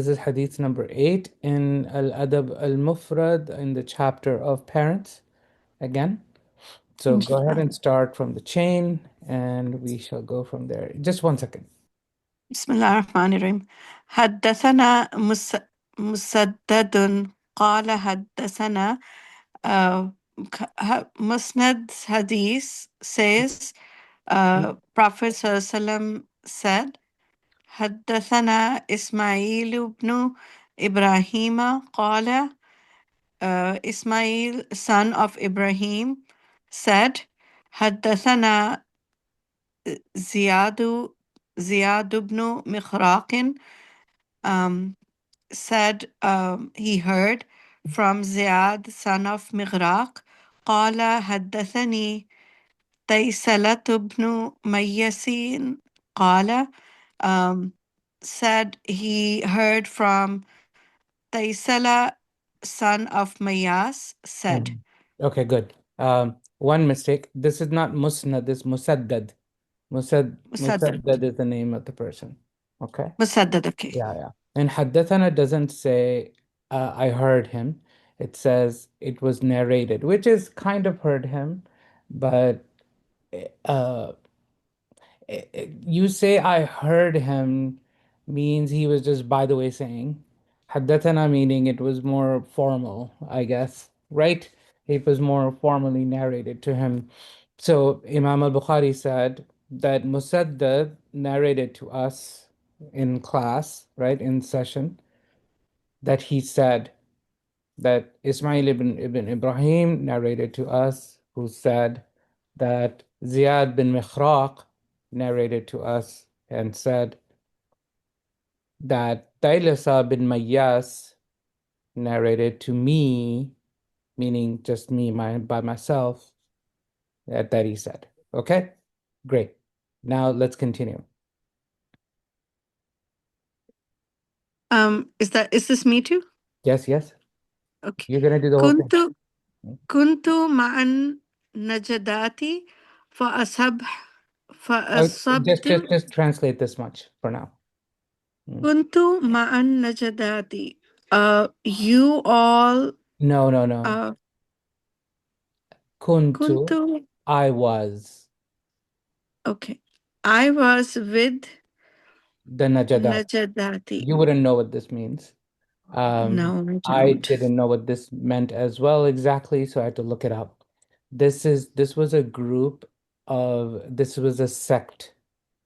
This is Hadith number 8 in al-Adab al-Mufrad in the chapter of parents again. So go ahead and start from the chain and we shall go from there. Just 1 second. بسم الله الرحمن الرحيم. حدثنا مسدد قال حدثنا Musnad Hadith says Prophet ﷺ said حدثنا إسماعيل بن إبراهيم قال Ismail son of Ibrahim said حدثنا زياد بن مخراق said he heard from Ziyad, son of Mighraq, قال حدثني تيسلة بن ميسين قال said he heard from Taysala, son of Mayas, said. Okay, good. One mistake. This is not Musnad, this is Musaddad. Musaddad is the name of the person. Okay? Musaddad, okay. Yeah. And Haddathana doesn't say, I heard him. It says it was narrated, which is kind of heard him, but uh, you say I heard him means he was just by the way saying. Haddathana meaning it was more formal, I guess, right? It was more formally narrated to him. So Imam al-Bukhari said that Musaddad narrated to us in class, right, in session, that he said that Ismail ibn Ibrahim narrated to us, who said that Ziyad bin Mikhraq narrated to us and said that Taylasa bin Mayyas narrated to me, meaning just me by myself, that he said. Okay? Great. Now let's continue. Is this me too? Yes. Okay. You're gonna do the whole thing. كنت مع النجدات فأصبت Just translate this much for now. كنت مع النجدات. You all. No. Kuntu. I was. Okay. I was with The Najadati. You wouldn't know what this means. No, I didn't know what this meant as well exactly, so I had to look it up. This was a sect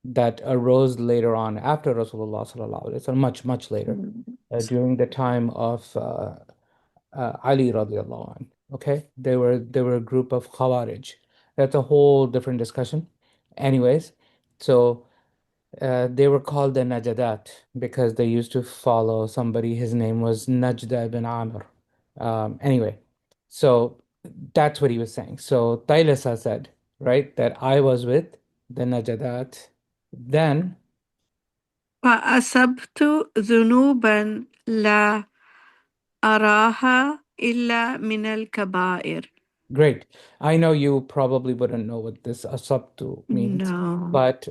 that arose later on after Rasulullah sallallahu alaihi wasallam, much later, during the time of Ali radiallahu anh. Okay, they were a group of Khawarij. That's a whole different discussion. Anyways, so they were called the Najadat because they used to follow somebody. His name was Najda ibn Amr. Anyway, so that's what he was saying. So Taylasa said, right, that I was with the Najadat. Then فأصبت ذنوبا لا أراها إلا من الكبائر. great. I know you probably wouldn't know what this asabtu means. No. But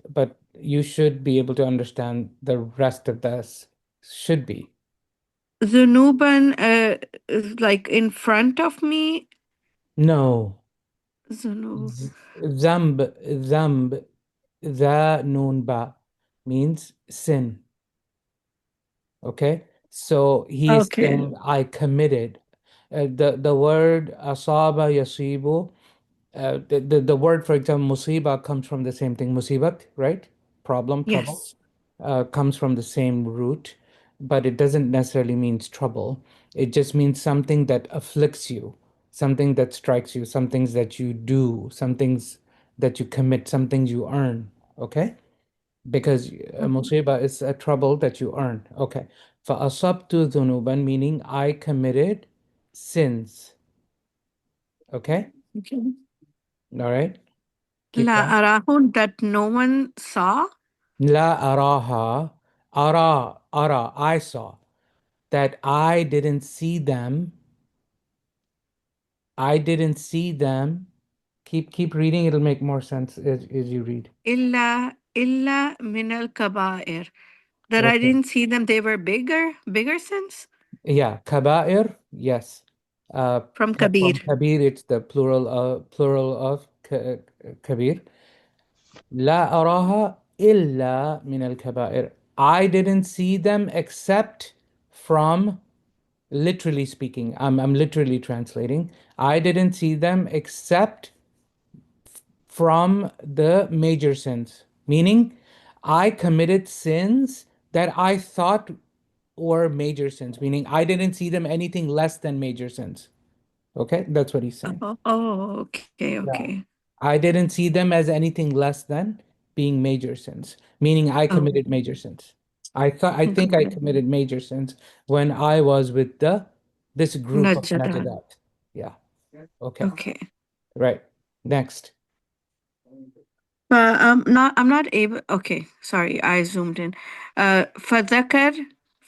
you should be able to understand the rest of this. Should be. ذنوبا like in front of me. No. ذنوب. Zamb, the noon ba means sin. Okay? So he's saying I committed. The word asaba yasibu, the word, for example, musiba comes from the same thing, musibat, right? Problem, trouble, comes from the same root, but it doesn't necessarily means trouble. It just means something that afflicts you, something that strikes you, some things that you do, some things that you commit, some things you earn. Okay? Because musiba is a trouble that you earn. Okay. فَأَصَبْتُ ذُنُوبًا meaning I committed sins. Okay? All right. لا أراه that no one saw. La araha. Ara, I saw. That I didn't see them. I didn't see them. Keep reading, it'll make more sense as you read. إلا من الكبائر, That I Okay. didn't see them. They were bigger sins Yeah, kaba'ir, yes. from Kabir. From kabir, it's the plural of kabir. لا أراها إلا من الكبائر. I didn't see them except from, literally speaking, I'm literally translating. I didn't see them except from the major sins, meaning I committed sins that I thought were major sins, meaning I didn't see them anything less than major sins. Okay, that's what he's saying. Oh, okay, Yeah. okay. I didn't see them as anything less than being major sins, meaning I Oh, committed major sins. I think I got it. committed major sins when I was with this group of Najadat. Najadat. Yeah. Okay. Okay. Right. Next. But I'm not able. Okay, sorry, I zoomed in.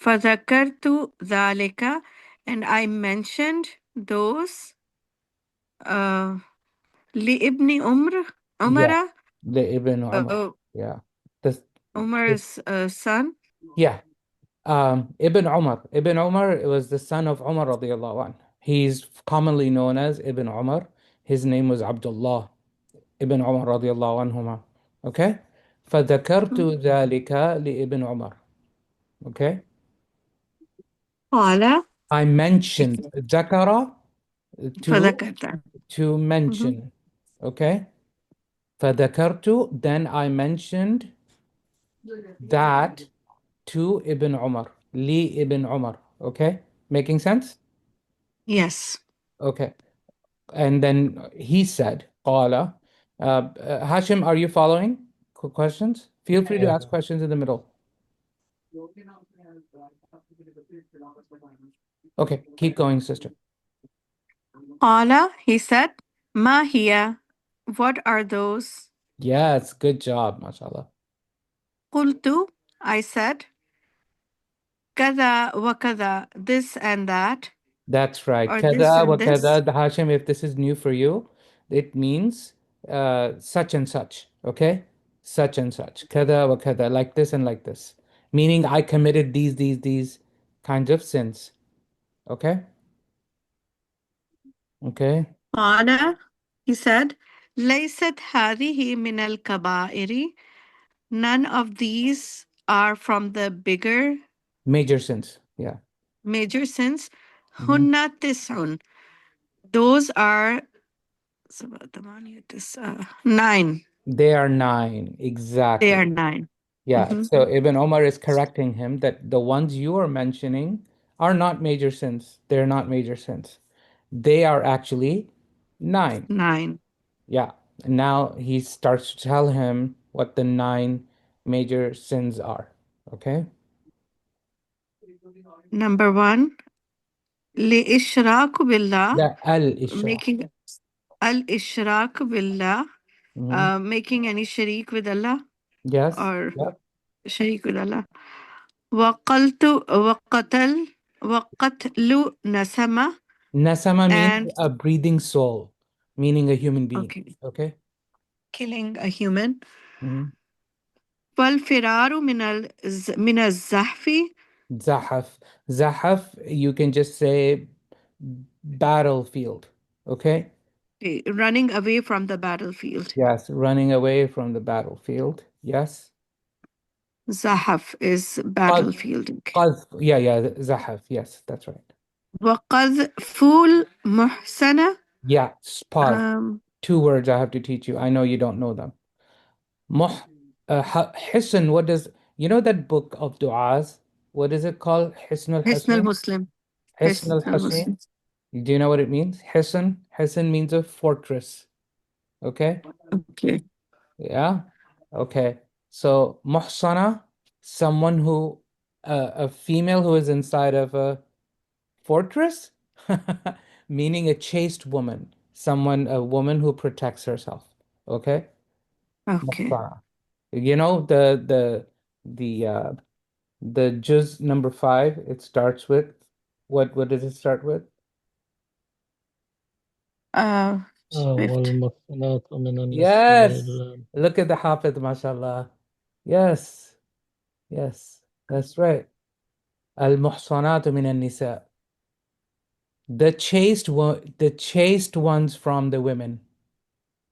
فذكرت ذلك, and I mentioned those uh لابن عمر, Yeah. The Ibn Umar. uh, Yeah. This, Umar's son. yeah. Ibn Umar. Ibn Umar was the son of Umar radiallahu anh. He's commonly known as Ibn Umar. His name was Abdullah ibn Umar radiallahu anhuma. Okay? فذكرت Mhm. ذلك لابن عمر. Okay? قال I mentioned ذكر to فذكرت. Mhm. mention. Okay? فذكرت, then I mentioned that to Ibn Umar. Li Ibn Umar. Okay? Making sense? Yes. Okay. And then he said, قال, Hashim, are you following? Questions? Feel free to Yeah. ask questions in the middle. Okay, keep going, sister. قال, he said, ما هي, what are those? Yes, good job, mashallah. قلت, I said, كذا وكذا, this and that, That's right. or this Kada wa and this. kada, Hashim, if this is new for you, it means such and such. Okay? Such and such. Kada wa kada, like this and like this. Meaning I committed these kinds of sins. Okay? Okay. قال, he said, ليست هذه من الكبائر, none of these are from the bigger Major sins. Yeah. major sins. Mhm. هن تسع, those are سبعة ثمانية تسعة nine. They are nine. They Exactly. are nine. Yeah. Mhm. So Ibn Omar is correcting him that the ones you are mentioning are not major sins. They're not major sins. They are actually nine. Nine. Yeah. Now he starts to tell him what the nine major sins are. Okay. Number one, الإشراك بالله, Yeah. Al-Ishraq. making الإشراك بالله, Mhm. making any sharik with Allah, Yes. or Yep. sharik with Allah. وقتل وقتل نسمة, Nasama means and a breathing soul, meaning a human being. okay, Okay. killing a human. Mhm. والفرار من الزحف, Zahaf. Zahaf, you can just say battlefield. Okay? running away from the battlefield. Yes, running away from the battlefield. Yes. Zahaf is Qadh. battlefield. Qadh. Yeah, Zahaf. Yes, that's right. وقذف المحسنة. Yeah, pause. Um, Two words I have to teach you. I know you don't know them. Muh, Hisn, what does, you know that book of du'as? What is it called? Hisn حسن al-Hasin? المسلم. Hisn حسن al-Hasin? المسلم. Do you know what it means? Hisn? Hisn means a fortress. Okay? Okay. Yeah. Okay. So muhsana, someone who, a female who is inside of a fortress, meaning a chaste woman, a woman who protects herself. Okay. Okay. Muhsana. You know the juz number 5. It starts with what does it start with? Swift. والمحصنات من النساء Yes. إلا Look at the Hafid, mashallah. Yes. Yes. That's right. Al-Muhsanatu min al-Nisa. The chaste ones from the women.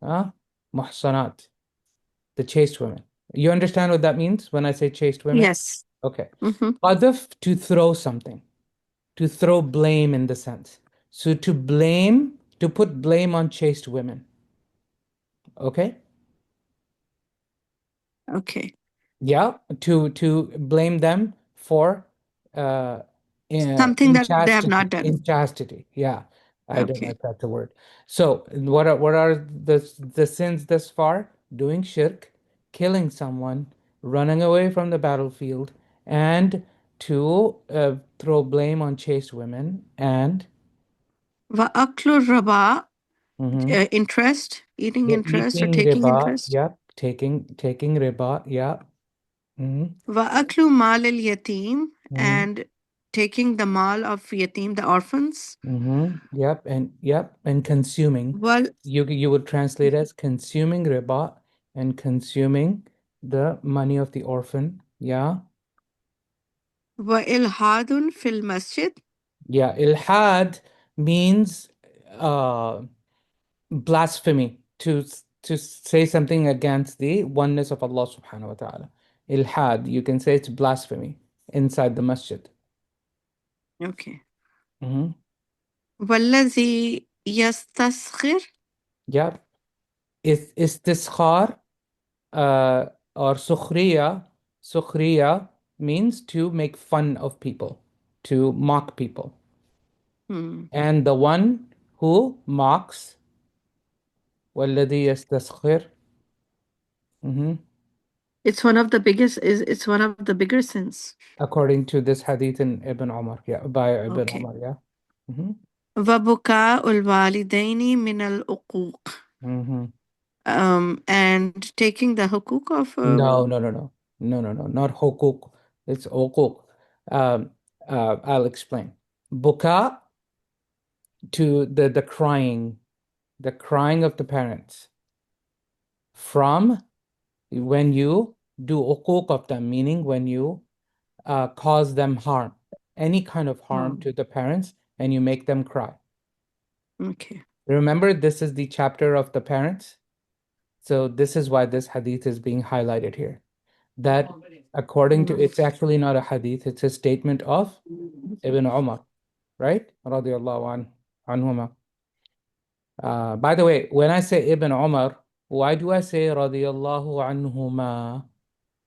Huh? Muhsanat. The chaste women. You understand what that means when I say chaste women? Yes. Okay. Mm-hmm. Qadhf, to throw something, to throw blame in the sense. So to blame, to put blame on chaste women. Okay? Okay. Yeah, to blame them for uh Something that they have not done. inchastity. Yeah, I don't know Okay. if that's a word. So what are the sins thus far? Doing shirk, killing someone, running away from the battlefield, and to throw blame on chaste women, and Wa aklu raba, mhm, interest, eating yeah, interest or eating taking riba. interest. Yeah, taking riba. Yeah. Mhm, Wa aklu mal al yatim, mhm. and taking the mal of yatim, the orphans. Yep, and consuming. Wal You would translate as consuming riba and consuming the money of the orphan. Yeah. wa ilhadun fil masjid. Yeah. Ilhad means uh blasphemy, to say something against the oneness of Allah subhanahu wa ta'ala. Ilhad, you can say it's blasphemy inside the masjid. Okay. Hmm. Wallazi yastaskhir. Yeah. Istiskhar uh, or sukhriya means to make fun of people, to mock people. Hmm. And the one who mocks, والذي يستسخر. Mhm. It's one of the bigger sins. According to this hadith in Ibn Umar, yeah, by Ibn Okay. Umar, yeah. Mhm. وبكاء الوالدين من العقوق. Mhm. And taking the hukuk of No, no, no, no, no, no, no, not hukuk. It's uquq. Um, I'll explain. Buka, to the crying of the parents from when you do uquq of them, meaning when you cause them harm, any kind of harm oh, to the parents, and you make them cry. okay. Remember, this is the chapter of the parents. So this is why this hadith is being highlighted here. That according to, Hmm. it's actually not a hadith, it's a statement of Ibn Umar, right? Radiallahu anhuma. By the way, when I say Ibn Umar, why do I say radiallahu anhuma?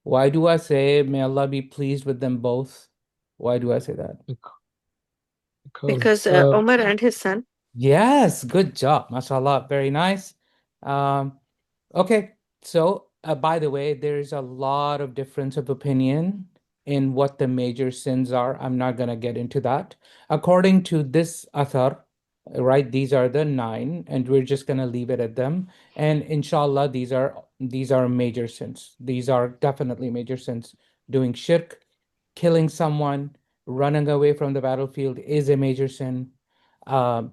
Why do I say may Allah be pleased with them both? Why do I say that? Bec- Because Because Omar and his son. Yes, good job. MashaAllah. Very nice. Um, okay, so by the way, there's a lot of difference of opinion in what the major sins are. I'm not going to get into that. According to this athar, right, these are the nine, and we're just going to leave it at them. And inshallah, these are major sins. These are definitely major sins. Doing shirk, killing someone, running away from the battlefield is a major sin. Um,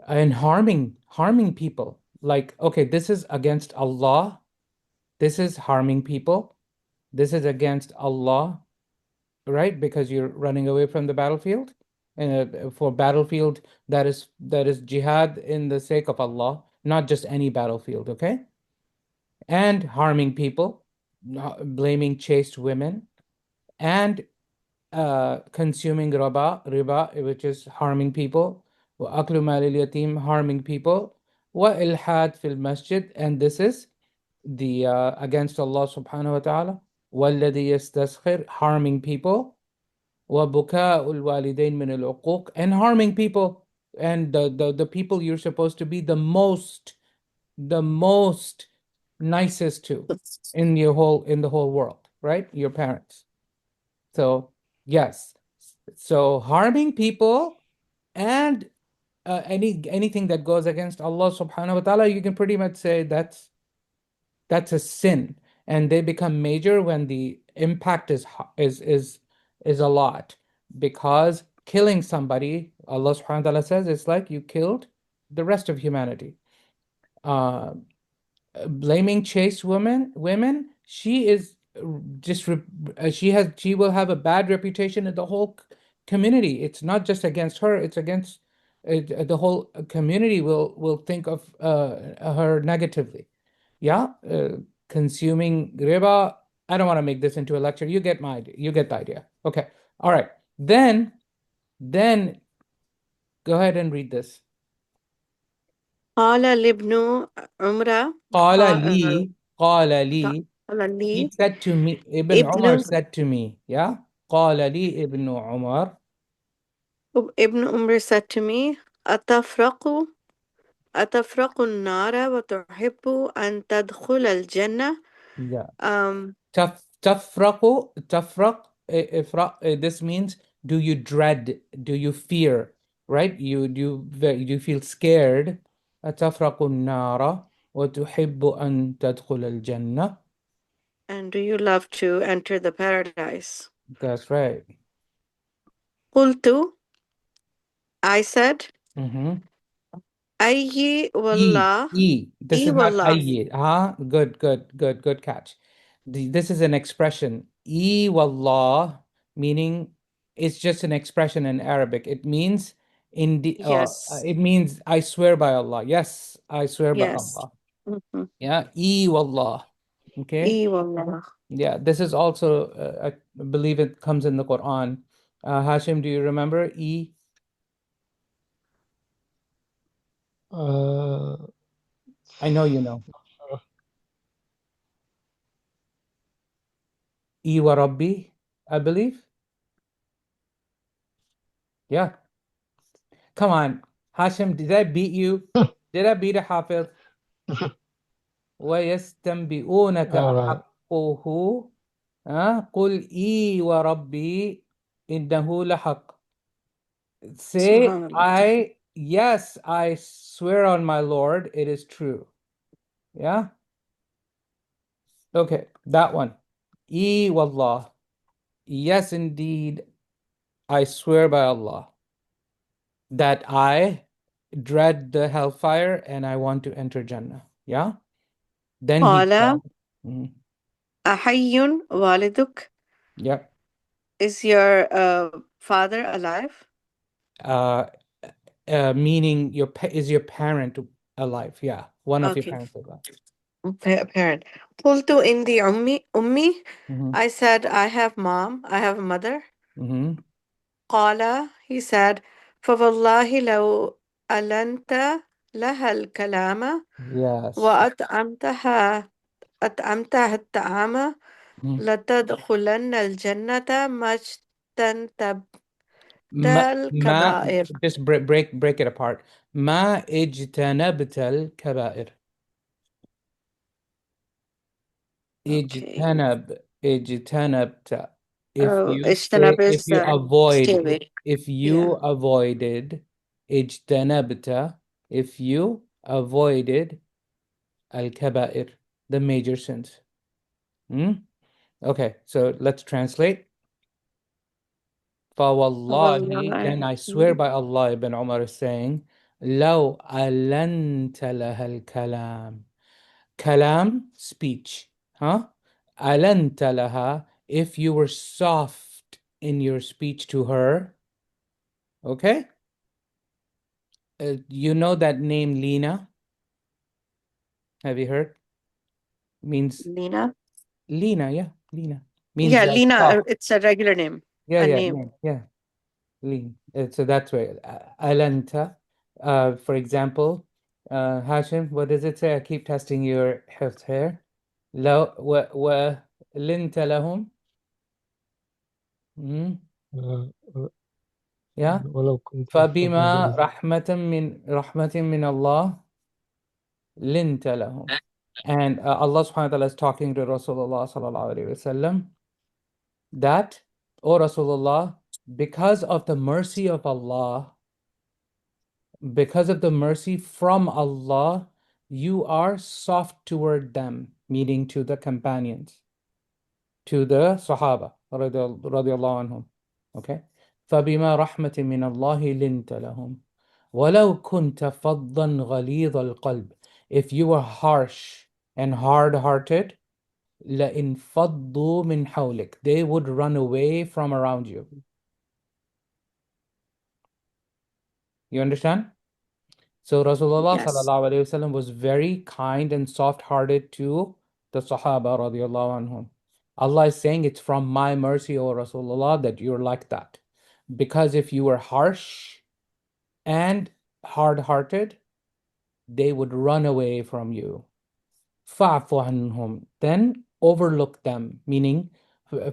and harming people, like, okay, this is against Allah, this is harming people, this is against Allah, right? Because you're running away from the battlefield, and for battlefield, that is jihad in the sake of Allah, not just any battlefield. Okay. And harming people, blaming chaste women, and consuming riba, which is harming people, wa aklu mal yatim, harming people, wa ilhad fil masjid, and this is the against Allah subhanahu wa ta'ala, walladhi yastaskhir, harming people, wa buka'ul walidain min al uquq, and harming people, and the people you're supposed to be the most nicest to in the whole world, right? Your parents. So, yes. So harming people and anything that goes against Allah subhanahu wa ta'ala, you can pretty much say that's a sin. And they become major when the impact is a lot. Because killing somebody, Allah subhanahu wa ta'ala says, it's like you killed the rest of humanity. Uh, Blaming chaste women, she is just she will have a bad reputation in the whole community. It's not just against her, it's against the whole community will think of her negatively. Yeah, consuming riba. I don't want to make this into a lecture. You get my idea. You get the idea. Okay. All right. Then go ahead and read this. قال لابن عمر قال قال لي قال لي He لي said to me, Ibn Umar ابن said to me, yeah? قال لي ابن عمر. ابن عمر said to me أتفرق أتفرق النار وتحب أن تدخل الجنة. Yeah. um تفرق this means do you dread, do you fear, right? You feel scared. تفرق النار وتحب أن تدخل الجنة. and do you love to enter the paradise? That's right. قلت, I said, Mm-hmm. أي E, والله E. This إي is not والله. ayy. Good catch. This is an expression. E wallah, meaning it's just an expression in Arabic. It means Yes, it means I swear by Allah. Yes, I swear by yes. Allah. Mhm. Yeah, E wallah. Okay. إي والله. Yeah, this is also I believe it comes in the Quran. Hashim, do you remember E? uh, I know you know. E wa Rabbi, I believe. Yeah. Come on, Hashim, did I beat you? Did I beat a Hafiz? وَيَسْتَنْبِئُونَكَ all right. أَحَقُّهُ قُلْ إِي وَرَبِّي إِنَّهُ لَحَقٌّ. Say, Subhanallah. yes, I swear on my Lord, it is true. Yeah? Okay, that one. Wallah. Yes, indeed, I swear by Allah that I dread the hellfire and I want to enter Jannah. Yeah? Then he قال said, mhm, أحي والدك? yep. Is your father alive? Uh, Meaning is your parent alive? Yeah, one of your Okay, parents alive. parent. قلت إني أمي. Mm-hmm. I said, I have mom, I have a mother. Mm-hmm. قال, he said, فوالله لو ألنت لها الكلام Yes. وأطعمتها أطعمتها الطعام Mm. لتدخلن الجنة ما اجتنبت Ma, الكبائر. just break it apart. Ma ijtanabtal kabair. Okay. Ijtanabta. Oh, اجتنب If is you stay avoid, away. if you Yeah. avoided, ijtanabta, if you avoided al-kabair, the major sins. Hmm? Okay, so let's translate. فوالله, then والله I swear by Allah, Ibn Umar is saying, لو ألنت لها الكلام. Kalam, speech. Huh? ألنت لها, if you were soft in your speech to her. Okay? You know that name Lina? Have you heard? Means Lena. Lina, yeah, Lina. Means Yeah, like Lena, soft. it's a regular name, Yeah, a yeah, name. yeah, yeah. Lean. So that's why Alanta. For example, Hashim, what does it say? I keep testing your hifz here. لو لنت لهم. Mhm. uh, uh, Yeah. ولو كنت فظا فبما غليظ. رحمة من الله لنت لهم. And Allah subhanahu wa ta'ala is talking to Rasulullah sallallahu alayhi wasallam that, O Rasulullah, because of the mercy of Allah, because of the mercy from Allah, you are soft toward them, meaning to the companions, to the Sahaba, radiallahu anhum. Okay? فَبِمَا رَحْمَةٍ مِّنَ اللَّهِ لِنْتَ لَهُمْ وَلَوْ كُنْتَ فَضًّا غَلِيظَ الْقَلْبِ. If you were harsh and hard-hearted, لَإِنْ فَضُّوا مِنْ حَوْلِكَ. They would run away from around you. You understand? So Rasulullah Yes. sallallahu alayhi wasallam was very kind and soft-hearted to the Sahaba radiallahu anhum. Allah is saying it's from my mercy, O Rasulullah, that you're like that. Because if you were harsh and hard-hearted, they would run away from you. Fa'fu anhum. Then overlook them, meaning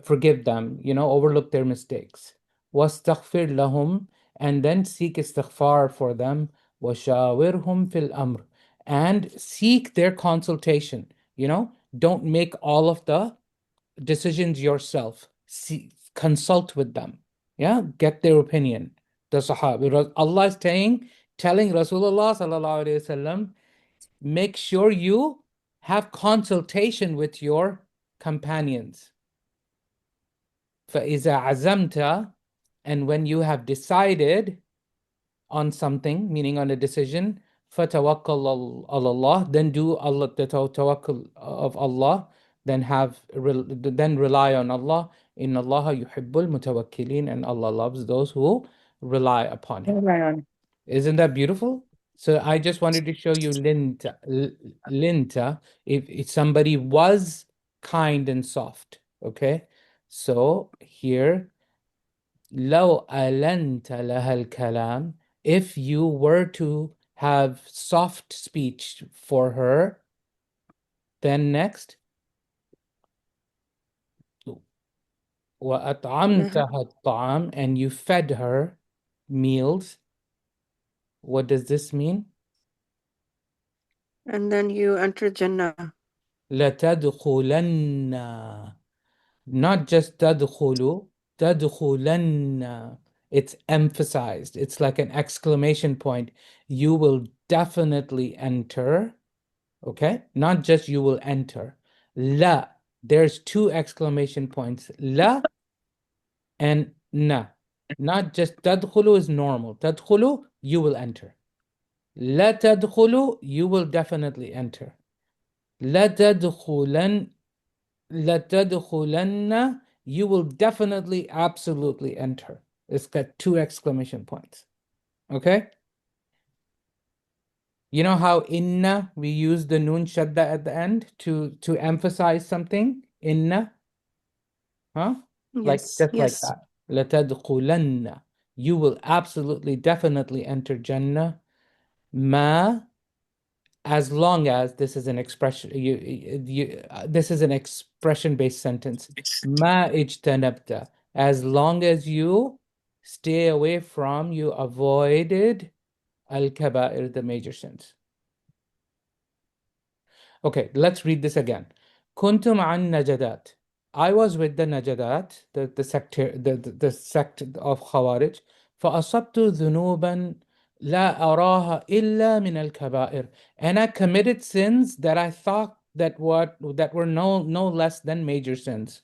forgive them, overlook their mistakes. Wastaghfir lahum, and then seek istighfar for them. Washawirhum fil amr, and seek their consultation. Don't make all of the decisions yourself. Consult with them. Yeah, get their opinion. The Sahaba. Allah is telling Rasulullah sallallahu alaihi wasallam, make sure you have consultation with your companions. فَإِذَا عَزَمْتَ, and when you have decided on something, meaning on a decision, فَتَوَكَّلْ عَلَى اللَّهِ, then do Allah, the tawakkul of Allah, then rely on Allah. إِنَّ اللَّهَ يُحِبُّ الْمُتَوَكِّلِينَ, and Allah loves those who rely upon Him. Isn't that beautiful? So I just wanted to show you linta, if somebody was kind and soft, okay? So here, لو ألنت لها الكلام, if you were to have soft speech for her, then next, وأطعمتها الطعام, and you fed her meals. What does this mean? And then you enter Jannah. لتدخلن, not just تدخلوا, تدخلن. It's emphasized. It's like an exclamation point. You will definitely enter. Okay? Not just you will enter. La. There's two exclamation points. La and na. Not just تدخلوا is normal. تدخلوا, you will enter. لا تدخلوا, you will definitely enter. لا تدخلن, لَتَدْخُلَنَّ, you will definitely, absolutely enter. It's got two exclamation points. Okay? You know how inna, we use the noon shadda at the end to emphasize something? Inna, huh? Yes. Just like Yes. that. لَتَدْخُلَنَّ, you will absolutely, definitely enter Jannah. Ma, as long as this is an expression, this is an expression-based sentence. Ma ijtanabta, as long as you stay away from, you avoided al-kaba'ir, the major sins. Okay, let's read this again. Kuntum an najadat. I was with the najadat, the sect, the sect of Khawarij. فأصبت ذنوبا لا أراها إلا من الكبائر. And I committed sins that I thought that were no less than major sins.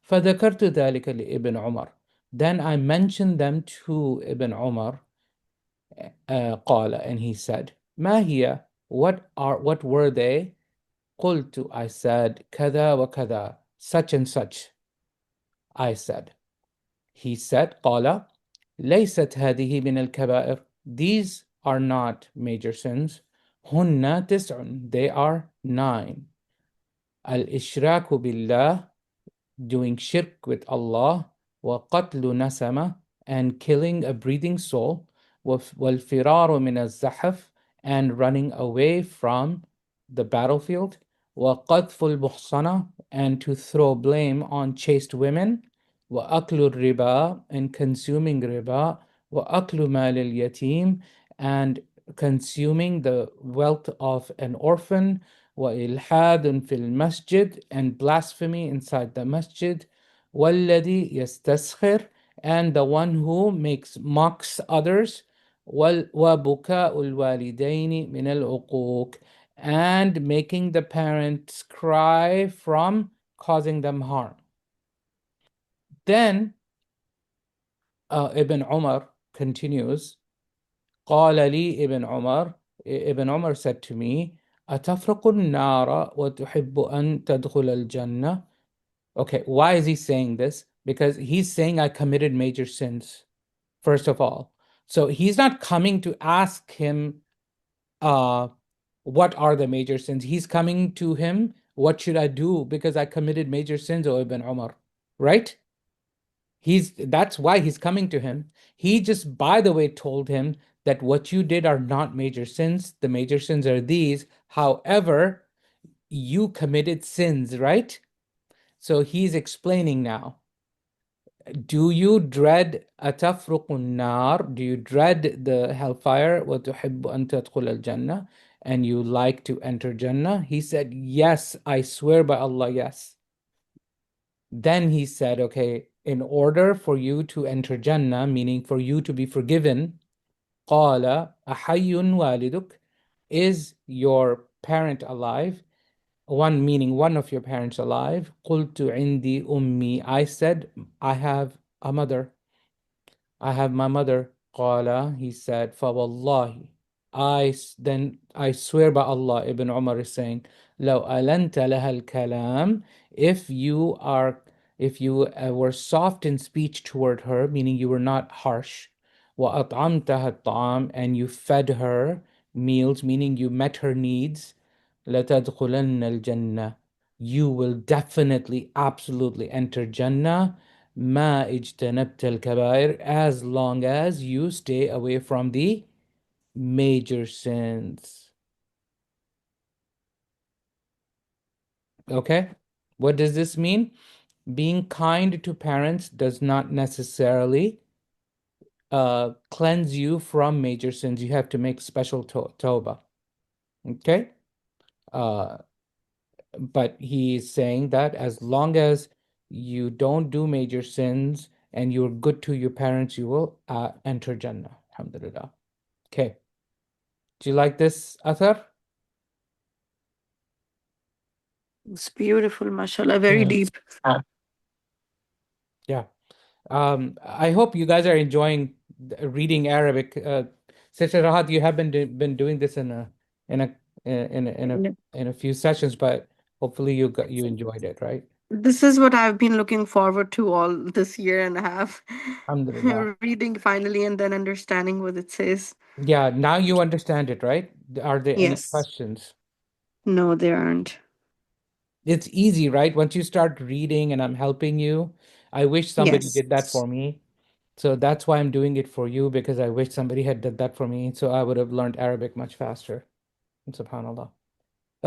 فذكرت ذلك لابن عمر. Then I mentioned them to Ibn Umar. قال, and he said, ما هي? What were they? قلت, I said, كذا وكذا, such and such. I said. He said, قال, ليست هذه من الكبائر. These are not major sins. هن تسع. They are 9. الإشراك بالله, doing shirk with Allah. وقتل نسمة, and killing a breathing soul. والفرار من الزحف, and running away from the battlefield. وقذف المحصنة, and to throw blame on chaste women. وأكل الربا, and consuming riba. وأكل مال اليتيم, and consuming the wealth of an orphan. وإلحاد في المسجد, and blasphemy inside the masjid. والذي يستسخر, and the one who mocks others. وبكاء الوالدين من العقوق, and making the parents cry from causing them harm. Then Ibn Umar continues. قال لي Ibn Umar, Ibn Umar said to me, أتفرق النار وتحب أن تدخل الجنة. Okay, why is he saying this? Because he's saying I committed major sins, first of all. So he's not coming to ask him, uh, what are the major sins? He's coming to him, what should I do? Because I committed major sins, O Ibn Umar, right? That's why he's coming to him. He just, by the way, told him that what you did are not major sins. The major sins are these. However, you committed sins, right? So he's explaining now. Do you dread atafruqun nar? Do you dread the hellfire? وَتُحِبُّ أَن تَدْخُلَ الْجَنَّةِ? And you like to enter Jannah? He said, yes, I swear by Allah, yes. Then he said, okay, in order for you to enter Jannah, meaning for you to be forgiven, قَالَ أَحَيٌّ وَالِدُكَ? Is your parent alive? One meaning one of your parents alive. قُلْتُ عِنْدِي أُمِّي. I said, I have a mother. I have my mother. Qala, he said, فَوَاللَّهِ. Then I swear by Allah, Ibn Umar is saying, لو ألنت لها الكلام, if you are, if you were soft in speech toward her, meaning you were not harsh, وأطعمتها الطعام, and you fed her meals, meaning you met her needs, لتدخلن الجنة, you will definitely, absolutely enter Jannah. ما اجتنبت الكبائر, as long as you stay away from the major sins. Okay? What does this mean? Being kind to parents does not necessarily cleanse you from major sins. You have to make special tawbah. Okay? Uh, but he's saying that as long as you don't do major sins and you're good to your parents, you will enter Jannah. Alhamdulillah. Okay. Do you like this, Athar? It's beautiful, mashallah, very Yeah. deep. Yeah. I hope you guys are enjoying reading Arabic. Sister Rahat, you have been doing this in a Yeah. in a few sessions, but hopefully you enjoyed it, right? This is what I've been looking forward to all this year and a half. Alhamdulillah. Reading finally and then understanding what it says. Yeah, now you understand it, right? Are there any Yes. questions? No, there aren't. It's easy, right? Once you start reading and I'm helping you, I wish somebody Yes. did that for me. So that's why I'm doing it for you because I wish somebody had did that for me. So I would have learned Arabic much faster. SubhanAllah.